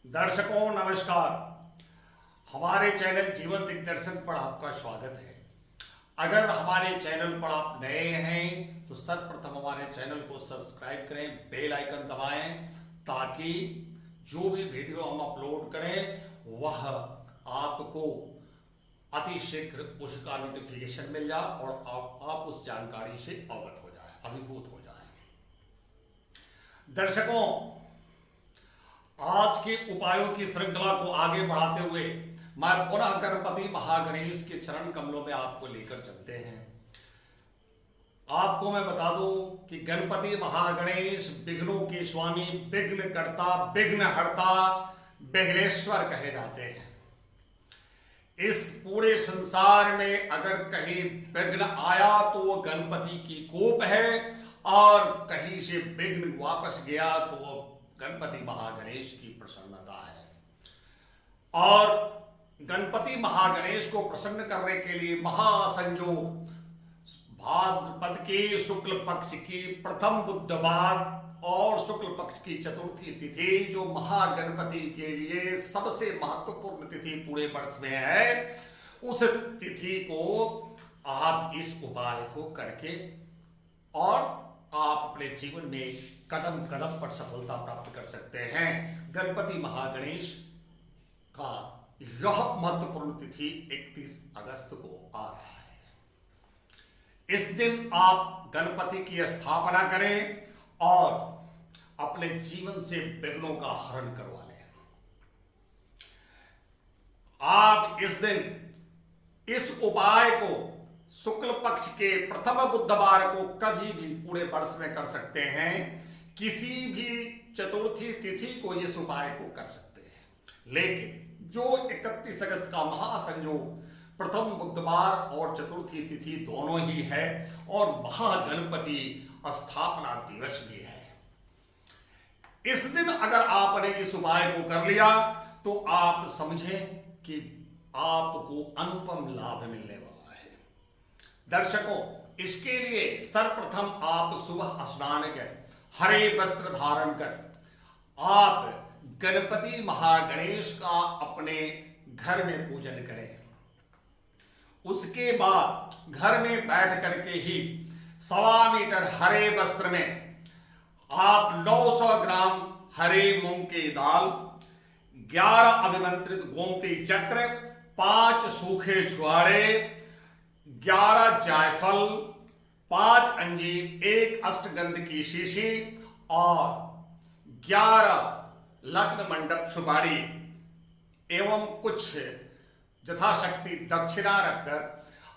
दर्शकों नमस्कार। हमारे चैनल जीवन दिग्दर्शन पर आपका स्वागत है। अगर हमारे चैनल पर आप नए हैं तो सर्वप्रथम हमारे चैनल को सब्सक्राइब करें, बेल आइकन दबाएं ताकि जो भी वीडियो हम अपलोड करें वह आपको अति शीघ्र उसका नोटिफिकेशन मिल जाए और आप उस जानकारी से अवगत हो जाए, अभिभूत हो जाए। दर्शकों, आज के उपायों की श्रृंखला को आगे बढ़ाते हुए मैं पुनः गणपति महागणेश के चरण कमलों में आपको लेकर चलते हैं। आपको मैं बता दूं कि गणपति महागणेश विघ्नों के स्वामी, विघ्न करता, विघ्न हरता, विघ्नेश्वर कहे जाते हैं। इस पूरे संसार में अगर कहीं विघ्न आया तो वो गणपति की कोप है, और कहीं से विघ्न वापस गया तो वो गणपति महागणेश की प्रसन्नता है। और गणपति महागणेश को प्रसन्न करने के लिए महासंयोग भाद्रपद के शुक्ल पक्ष की प्रथम बुधवार और शुक्ल पक्ष की चतुर्थी तिथि, जो महागणपति के लिए सबसे महत्वपूर्ण तिथि पूरे वर्ष में है, उस तिथि को आप इस उपाय को करके और आप अपने जीवन में कदम कदम पर सफलता प्राप्त कर सकते हैं। गणपति महागणेश का यह महत्वपूर्ण तिथि 31 अगस्त को आ रहा है। इस दिन आप गणपति की स्थापना करें और अपने जीवन से विघ्नों का हरण करवा लें। आप इस दिन इस उपाय को शुक्ल पक्ष के प्रथम बुधवार को कभी भी पूरे वर्ष में कर सकते हैं। किसी भी चतुर्थी तिथि को इस उपाय को कर सकते हैं, लेकिन जो 31 अगस्त का महासंयोग प्रथम बुधवार और चतुर्थी तिथि दोनों ही है और महागणपति स्थापना दिवस भी है, इस दिन अगर आपने इस उपाय को कर लिया तो आप समझें कि आपको अनुपम लाभ मिलने वाला है। दर्शकों, इसके लिए सर्वप्रथम आप सुबह स्नान कर हरे वस्त्र धारण कर आप गणपति महागणेश का अपने घर में पूजन करें। उसके बाद घर में बैठ करके ही 1.25 मीटर हरे वस्त्र में आप 900 ग्राम हरे मूंग की दाल, 11 अभिमंत्रित गोमती चक्र, 5 सूखे छुआरे, 11 जायफल, 5 अंजीर, 1 अष्टगंध की शीशी और 11 लग्न मंडप सुपारी एवं कुछ यथाशक्ति दक्षिणा रखकर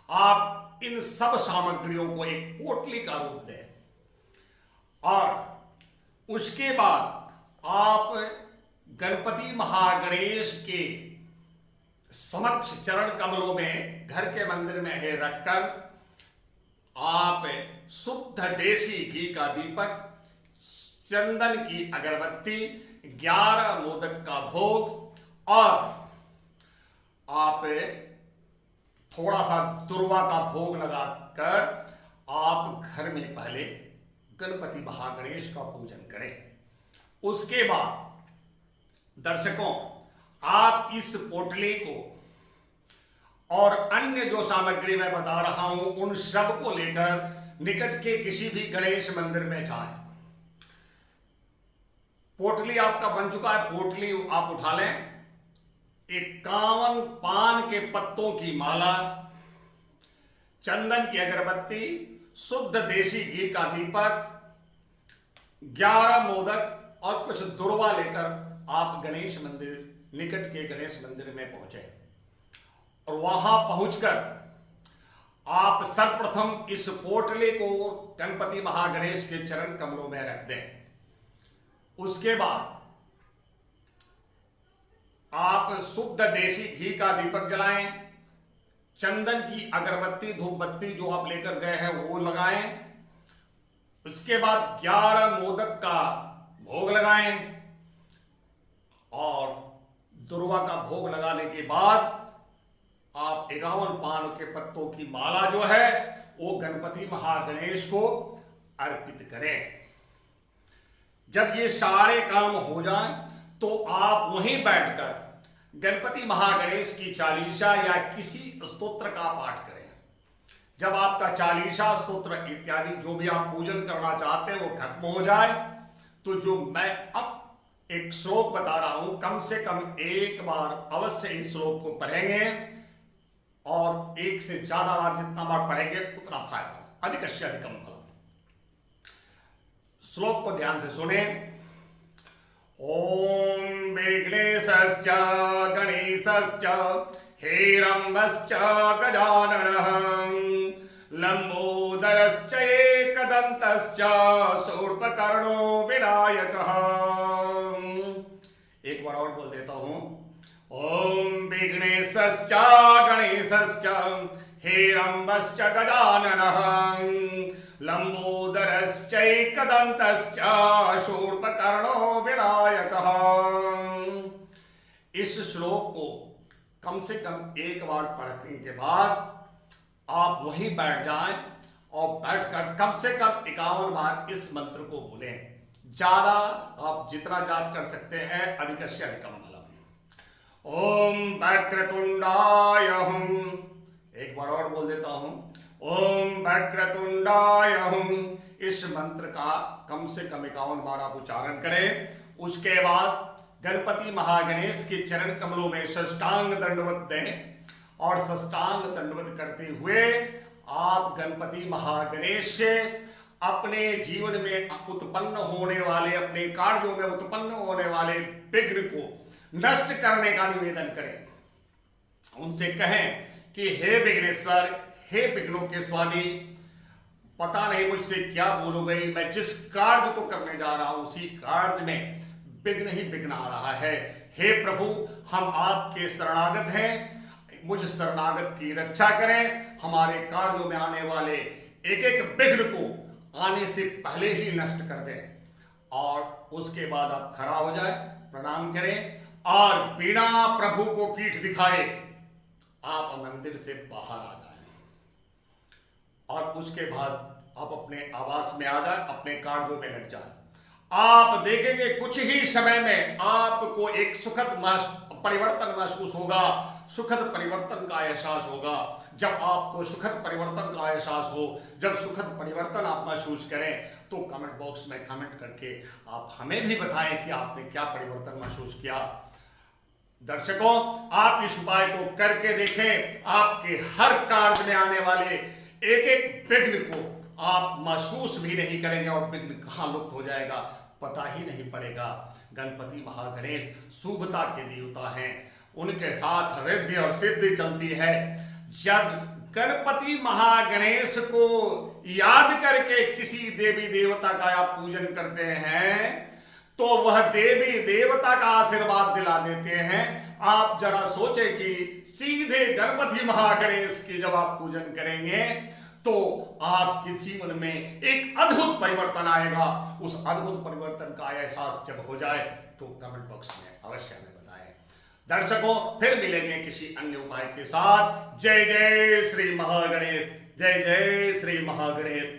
आप इन सब सामग्रियों को एक पोटली का रूप दें और उसके बाद आप गणपति महागणेश के समक्ष चरण कमलों में घर के मंदिर में है रखकर आप शुद्ध देशी घी का दीपक, चंदन की अगरबत्ती, 11 मोदक का भोग और आप थोड़ा सा दुर्वा का भोग लगाकर आप घर में पहले गणपति महागणेश का पूजन करें। उसके बाद दर्शकों, आप इस पोटली को और अन्य जो सामग्री मैं बता रहा हूं उन सब को लेकर निकट के किसी भी गणेश मंदिर में जाएं। पोटली आपका बन चुका है, पोटली आप उठा लें। 51 पान के पत्तों की माला, चंदन की अगरबत्ती, शुद्ध देशी घी का दीपक, 11 मोदक और कुछ दुर्वा लेकर आप गणेश मंदिर, निकट के गणेश मंदिर में पहुंचे और वहां पहुंचकर आप सर्वप्रथम इस पोटली को गणपति महागणेश के चरण कमलों में रख दें। उसके बाद आप शुद्ध देशी घी का दीपक जलाएं, चंदन की अगरबत्ती, धूप बत्ती जो आप लेकर गए हैं वो लगाएं। उसके बाद 11 मोदक का भोग लगाएं और दुर्वा का भोग लगाने के बाद आप 51 पान के पत्तों की माला जो है वो गणपति महागणेश को अर्पित करें। जब ये सारे काम हो जाएं तो आप वहीं बैठकर गणपति महागणेश की चालीसा या किसी स्तोत्र का पाठ करें। जब आपका चालीसा, स्तोत्र इत्यादि जो भी आप पूजन करना चाहते हैं वो खत्म हो जाए, तो जो मैं अब एक श्लोक बता रहा हूं, कम से कम एक बार अवश्य इस श्लोक को पढ़ेंगे, और एक से ज्यादा बार जितना बार पढ़ेंगे उतना फायदा, अधिकस्य अधिकम फलम। श्लोक को ध्यान से सुने। ओम विघ्नेशश्च गणेशश्च हेरंबश्च गजाननः लंबोदरश्च एकदन्तश्च शूर्पकर्णो विनायकः। एक बार और बोल देता हूं। ओम विघ्नेशश्च गणेशश्च हेरंबश्च गजाननः लंबोदरश्च एकदन्तश्च शूर्पकर्णो विनायकः। इस श्लोक को कम से कम एक बार पढ़ने के बाद आप वहीं बैठ जाएं और बैठकर कम से कम 51 बार इस मंत्र को बोलें। ज्यादा आप जितना जाप कर सकते हैं, अधिकस्य अधिकम फलम। ओम वक्रतुंडाय हुम, एक बार और बोल देता हूं। ओम वक्रतुंडाय हुम, इस मंत्र का कम से कम 51 बार आप उच्चारण करें। उसके बाद गणपति महागणेश के चरण कमलों में साष्टांग दंडवत दें, और साष्टांग दंडवत करते हुए आप गणपति महागणेश से अपने जीवन में उत्पन्न होने वाले, अपने कार्यों में उत्पन्न होने वाले विघ्न को नष्ट करने का निवेदन करें। उनसे कहें कि हे विघ्नेश्वर, हे विघ्नों के स्वामी, पता नहीं मुझसे क्या भूल हो गई, मैं जिस कार्य को करने जा रहा हूं उसी कार्य में विघ्न ही विघ्न आ रहा है। हे प्रभु, हम आपके शरणागत हैं, मुझ शरणागत की रक्षा करें। हमारे कार्यों में आने वाले एक एक विघ्न को आने से पहले ही नष्ट कर दें। और उसके बाद आप खड़ा हो जाए, प्रणाम करें, और बिना प्रभु को पीठ दिखाए आप मंदिर से बाहर आ जाएं, और उसके बाद आप अपने आवास में आ जाए, अपने कार्यों में लग जाए। आप देखेंगे कुछ ही समय में आपको एक सुखद परिवर्तन महसूस होगा, सुखद परिवर्तन का एहसास होगा। जब आपको सुखद परिवर्तन का एहसास हो, जब सुखद परिवर्तन आप महसूस करें, तो कमेंट बॉक्स में कमेंट करके आप हमें भी बताएं कि आपने क्या परिवर्तन महसूस किया। दर्शकों, आप इस उपाय को करके देखें, आपके हर कार्य में आने वाले एक एक विघ्न को आप महसूस भी नहीं करेंगे, और विघ्न कहाँ लुप्त हो जाएगा पता ही नहीं पड़ेगा। गणपति महागणेश शुभता के देवता हैं, उनके साथ रिद्धि और सिद्धि चलती है। जब गणपति महागणेश को याद करके किसी देवी देवता का आप पूजन करते हैं, तो वह देवी देवता का आशीर्वाद दिला देते हैं। आप जरा सोचें कि सीधे गणपति महागणेश की जब आप पूजन करेंगे तो आपके जीवन में एक अद्भुत परिवर्तन आएगा। उस अद्भुत परिवर्तन का एहसास जब हो जाए तो कमेंट बॉक्स में अवश्य हमें बताएं। दर्शकों, फिर मिलेंगे किसी अन्य उपाय के साथ। जय जय श्री महागणेश, जय जय श्री महागणेश।